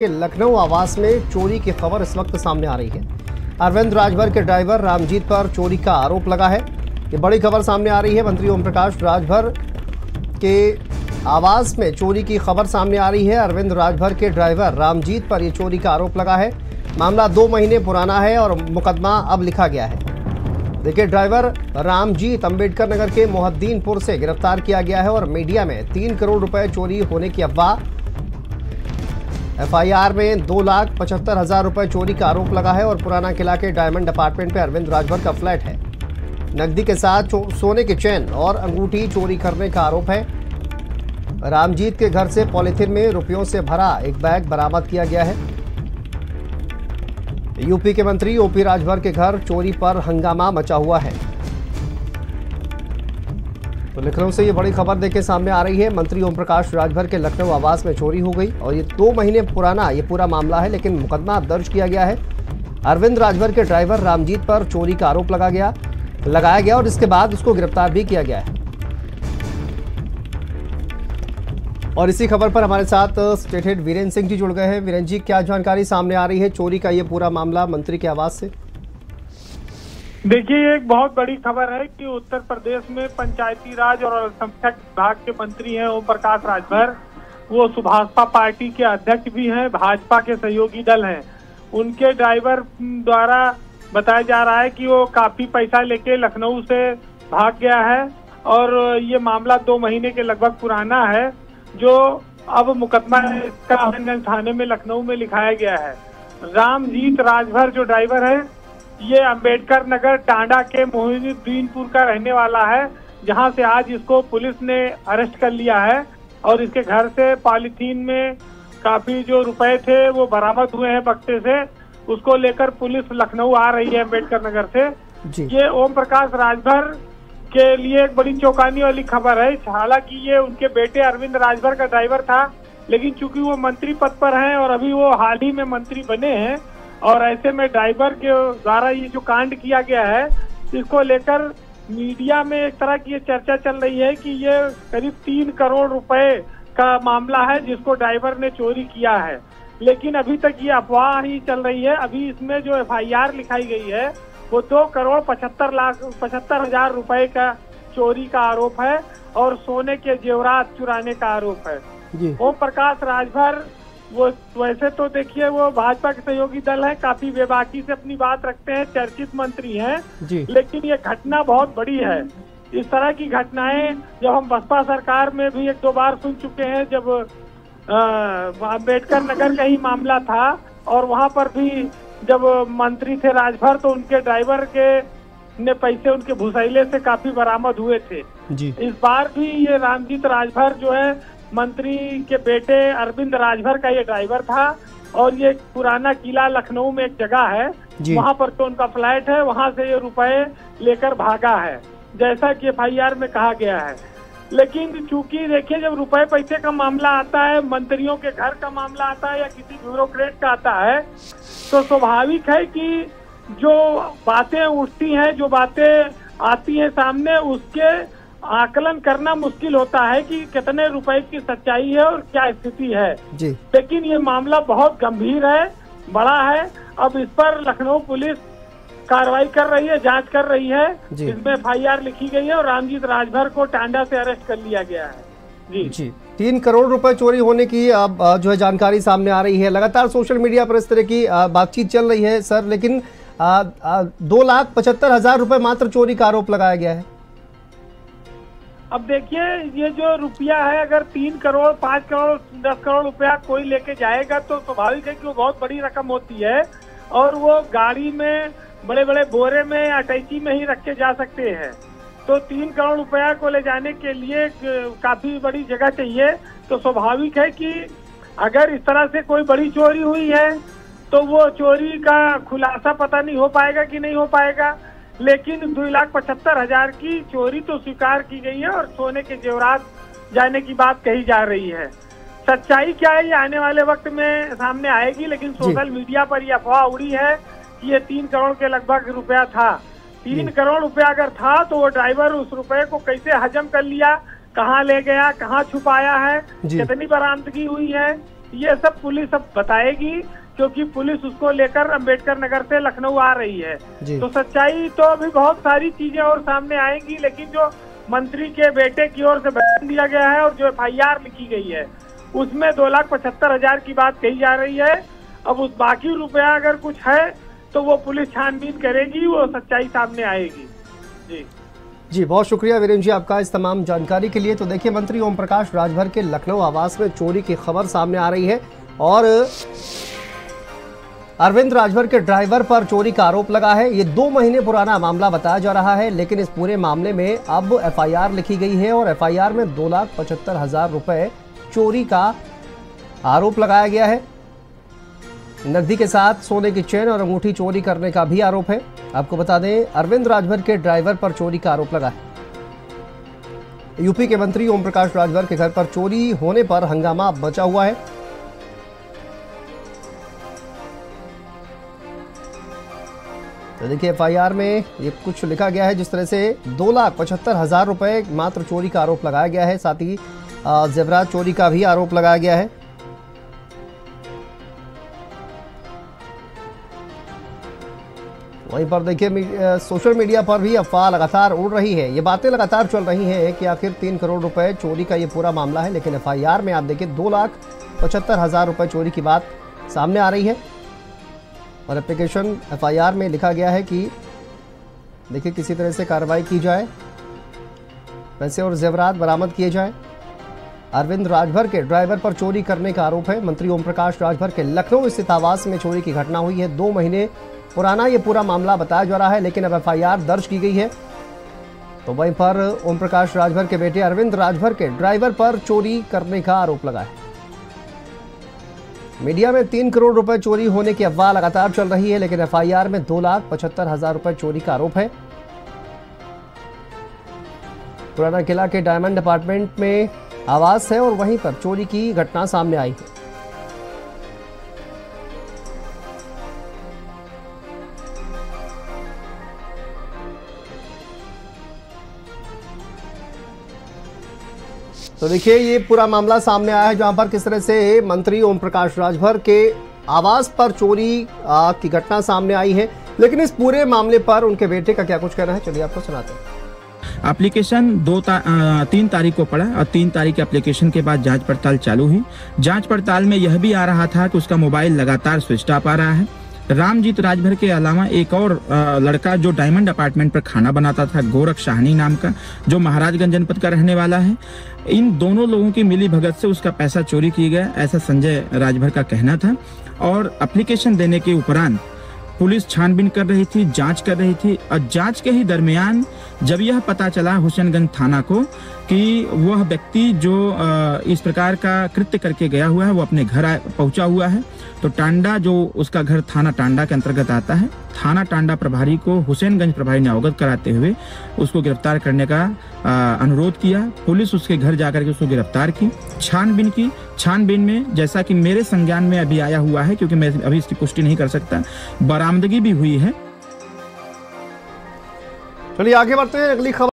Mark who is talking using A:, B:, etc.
A: के लखनऊ आवास में चोरी की खबर इस वक्त सामने आ रही है। अरविंद राजभर के ड्राइवर रामजीत पर चोरी का आरोप लगा है। ये बड़ी खबर सामने आ रही है। मंत्री ओम प्रकाश राजभर के आवास में चोरी की खबर सामने आ रही है। अरविंद राजभर के ड्राइवर रामजीत पर ये चोरी का आरोप लगा है। मामला 2 महीने पुराना है और मुकदमा अब लिखा गया है। देखिए, ड्राइवर रामजीत अंबेडकर नगर के मोहद्दीनपुर से गिरफ्तार किया गया है और मीडिया में 3 करोड़ रुपए चोरी होने की अफवाह। एफआईआर में 2,75,000 रुपए चोरी का आरोप लगा है और पुराना किला के डायमंड अपार्टमेंट पे अरविंद राजभर का फ्लैट है। नकदी के साथ सोने के चेन और अंगूठी चोरी करने का आरोप है। रामजीत के घर से पॉलीथिन में रुपयों से भरा एक बैग बरामद किया गया है। यूपी के मंत्री ओपी राजभर के घर चोरी पर हंगामा मचा हुआ है। तो लखनऊ से ये बड़ी खबर देखके सामने आ रही है। मंत्री ओम प्रकाश राजभर के लखनऊ आवास में चोरी हो गई और ये 2 महीने पुराना ये पूरा मामला है, लेकिन मुकदमा दर्ज किया गया है। अरविंद राजभर के ड्राइवर रामजीत पर चोरी का आरोप लगाया गया और इसके बाद उसको गिरफ्तार भी किया गया है। और इसी खबर पर हमारे साथ स्टेट हेड वीरेंद्र सिंह जी जुड़ गए हैं। वीरेंद्र जी, क्या जानकारी सामने आ रही है चोरी का ये पूरा मामला मंत्री के आवास से?
B: देखिए, एक बहुत बड़ी खबर है कि उत्तर प्रदेश में पंचायती राज और अल्पसंख्यक विभाग के मंत्री हैं ओम प्रकाश राजभर। वो सुभाषपा पार्टी के अध्यक्ष भी हैं, भाजपा के सहयोगी दल हैं। उनके ड्राइवर द्वारा बताया जा रहा है कि वो काफी पैसा लेके लखनऊ से भाग गया है और ये मामला 2 महीने के लगभग पुराना है, जो अब मुकदमा कासगंज थाने में लखनऊ में लिखाया गया है। रामजीत राजभर जो ड्राइवर है, ये अंबेडकर नगर टांडा के मोहिउद्दीनपुर का रहने वाला है, जहां से आज इसको पुलिस ने अरेस्ट कर लिया है और इसके घर से पॉलीथीन में काफी जो रुपए थे वो बरामद हुए हैं बक्से से। उसको लेकर पुलिस लखनऊ आ रही है अम्बेडकर नगर से जी। ये ओम प्रकाश राजभर के लिए एक बड़ी चौंकाने वाली खबर है। हालांकि ये उनके बेटे अरविंद राजभर का ड्राइवर था, लेकिन चूंकि वो मंत्री पद पर हैं और अभी वो हाल ही में मंत्री बने हैं और ऐसे में ड्राइवर के द्वारा ये जो कांड किया गया है, इसको लेकर मीडिया में एक तरह की ये चर्चा चल रही है कि ये करीब 3 करोड़ रुपए का मामला है जिसको ड्राइवर ने चोरी किया है। लेकिन अभी तक ये अफवाह ही चल रही है। अभी इसमें जो एफआईआर लिखाई गई है वो 2,75,00,000 रुपए का चोरी का आरोप है और सोने के जेवरात चुराने का आरोप है। ओम प्रकाश राजभर वो वैसे तो देखिए वो भाजपा के सहयोगी दल है, काफी बेबाकी से अपनी बात रखते हैं, चर्चित मंत्री हैं, लेकिन ये घटना बहुत बड़ी है। इस तरह की घटनाएं जब हम बसपा सरकार में भी 1-2 बार सुन चुके हैं, जब अम्बेडकर नगर का ही मामला था और वहां पर भी जब मंत्री थे राजभर तो उनके ड्राइवर के ने पैसे उनके भुसैले से काफी बरामद हुए थे जी। इस बार भी ये रामजीत राजभर जो है मंत्री के बेटे अरविंद राजभर का ये ड्राइवर था और ये पुराना किला लखनऊ में एक जगह है, वहां पर तो उनका फ्लैट है, वहां से ये रुपए लेकर भागा है, जैसा कि एफआईआर में कहा गया है। लेकिन चूंकि देखिए, जब रुपए पैसे का मामला आता है, मंत्रियों के घर का मामला आता है या किसी ब्यूरोक्रेट का आता है, तो स्वाभाविक है कि जो बातें उठती हैं, जो बातें आती हैं सामने, उसके आकलन करना मुश्किल होता है कि कितने रुपए की सच्चाई है और क्या स्थिति है जी। लेकिन ये मामला बहुत गंभीर है, बड़ा है। अब इस पर लखनऊ पुलिस कार्रवाई कर रही है, जांच कर रही है। इसमें एफआईआर लिखी गई है और रामजीत राजभर को टांडा से अरेस्ट कर लिया गया है जी।
A: 3 करोड़ रुपए चोरी होने की अब जो है जानकारी सामने आ रही है। लगातार सोशल मीडिया पर इस तरह की बातचीत चल रही है सर, लेकिन 2,75,000 रुपए मात्र चोरी का आरोप लगाया गया है।
B: अब देखिए, ये जो रुपया है, अगर 3 करोड़ 5 करोड़ 10 करोड़ रुपया कोई लेके जाएगा तो स्वाभाविक है कि वो बहुत बड़ी रकम होती है और वो गाड़ी में बड़े बड़े बोरे में अटैची में ही रख के जा सकते हैं। तो 3 करोड़ रुपया को ले जाने के लिए काफी बड़ी जगह चाहिए। तो स्वाभाविक है कि अगर इस तरह से कोई बड़ी चोरी हुई है तो वो चोरी का खुलासा पता नहीं हो पाएगा कि नहीं हो पाएगा, लेकिन 2,75,000 की चोरी तो स्वीकार की गई है और सोने के जेवरात जाने की बात कही जा रही है। सच्चाई क्या है ये आने वाले वक्त में सामने आएगी, लेकिन सोशल मीडिया पर यह अफवाह उड़ी है कि ये 3 करोड़ के लगभग रुपया था। 3 करोड़ रुपया अगर था तो वो ड्राइवर उस रुपए को कैसे हजम कर लिया, कहाँ ले गया, कहाँ छुपाया है, कितनी बरामदगी हुई है, ये सब पुलिस अब बताएगी, क्योंकि पुलिस उसको लेकर अंबेडकर नगर से लखनऊ आ रही है। तो सच्चाई तो अभी बहुत सारी चीजें और सामने आएंगी, लेकिन जो मंत्री के बेटे की ओर से बयान दिया गया है और जो FIR लिखी गई है उसमें 2,75,000 की बात कही जा रही है। अब उस बाकी रुपया अगर कुछ है तो वो पुलिस छानबीन करेगी, वो सच्चाई सामने आएगी।
A: जी बहुत शुक्रिया वीरेंद्र जी आपका इस तमाम जानकारी के लिए। तो देखिए, मंत्री ओम प्रकाश राजभर के लखनऊ आवास में चोरी की खबर सामने आ रही है और अरविंद राजभर के ड्राइवर पर चोरी का आरोप लगा है। ये 2 महीने पुराना मामला बताया जा रहा है, लेकिन इस पूरे मामले में अब FIR लिखी गई है और FIR में 2,75,000 रुपए चोरी का आरोप लगाया गया है। नकदी के साथ सोने की चेन और अंगूठी चोरी करने का भी आरोप है। आपको बता दें, अरविंद राजभर के ड्राइवर पर चोरी का आरोप लगा है। यूपी के मंत्री ओम प्रकाश राजभर के घर पर चोरी होने पर हंगामा मचा हुआ है। तो देखिए, FIR में ये कुछ लिखा गया है जिस तरह से 2,75,000 रुपए मात्र चोरी का आरोप लगाया गया है। साथ ही जेवरात चोरी का भी आरोप लगाया गया है। वहीं पर देखिए, सोशल मीडिया पर भी अफवाह लगातार उड़ रही है। ये बातें लगातार चल रही हैं कि आखिर 3 करोड़ रुपए चोरी का ये पूरा मामला है, लेकिन FIR में आप देखिए 2,75,000 रुपए चोरी की बात सामने आ रही है। और एप्लीकेशन FIR में लिखा गया है कि देखिए किसी तरह से कार्रवाई की जाए, पैसे और जेवरात बरामद किए जाए। अरविंद राजभर के ड्राइवर पर चोरी करने का आरोप है। मंत्री ओम प्रकाश राजभर के लखनऊ स्थित आवास में चोरी की घटना हुई है। 2 महीने पुराना ये पूरा मामला बताया जा रहा है, लेकिन अब FIR दर्ज की गई है। तो वहीं पर ओम प्रकाश राजभर के बेटे अरविंद राजभर के ड्राइवर पर चोरी करने का आरोप लगा है। मीडिया में 3 करोड़ रुपए चोरी होने की अफवाह लगातार चल रही है, लेकिन FIR में 2,75,000 रुपए चोरी का आरोप है। पुराना किला के डायमंड अपार्टमेंट में आवास है और वहीं पर चोरी की घटना सामने आई है। तो देखिए, ये पूरा मामला सामने आया है जहां पर किस तरह से मंत्री ओम प्रकाश राजभर के आवास पर चोरी की घटना सामने आई है। लेकिन इस पूरे मामले पर उनके बेटे का क्या कुछ कहना है, चलिए आपको सुनाते हैं।
C: एप्लीकेशन 3 तारीख को पड़ा और 3 तारीख के एप्लीकेशन के बाद जांच पड़ताल चालू हुई। जांच पड़ताल में यह भी आ रहा था कि उसका मोबाइल लगातार स्विच ऑफ आ रहा है। रामजीत राजभर के अलावा एक और लड़का जो डायमंड अपार्टमेंट पर खाना बनाता था, गोरख शाहनी नाम का, जो महाराजगंज जनपद का रहने वाला है, इन दोनों लोगों की मिली भगत से उसका पैसा चोरी किया गया, ऐसा संजय राजभर का कहना था। और एप्लीकेशन देने के उपरांत पुलिस छानबीन कर रही थी, जांच कर रही थी और जांच के ही दरमियान जब यह पता चला हुसैनगंज थाना को कि वह व्यक्ति जो इस प्रकार का कृत्य करके गया हुआ है वो अपने घर पहुंचा हुआ है, तो टांडा, जो उसका घर थाना टांडा के अंतर्गत आता है, थाना टांडा प्रभारी को हुसैनगंज प्रभारी ने अवगत कराते हुए उसको गिरफ्तार करने का अनुरोध किया। पुलिस उसके घर जाकर के उसको गिरफ्तार की, छानबीन की। छानबीन में जैसा कि मेरे संज्ञान में अभी आया हुआ है, क्योंकि मैं अभी इसकी पुष्टि नहीं कर सकता, बरामदगी भी हुई है।
A: चलिए आगे बढ़ते हैं, अगली खबर।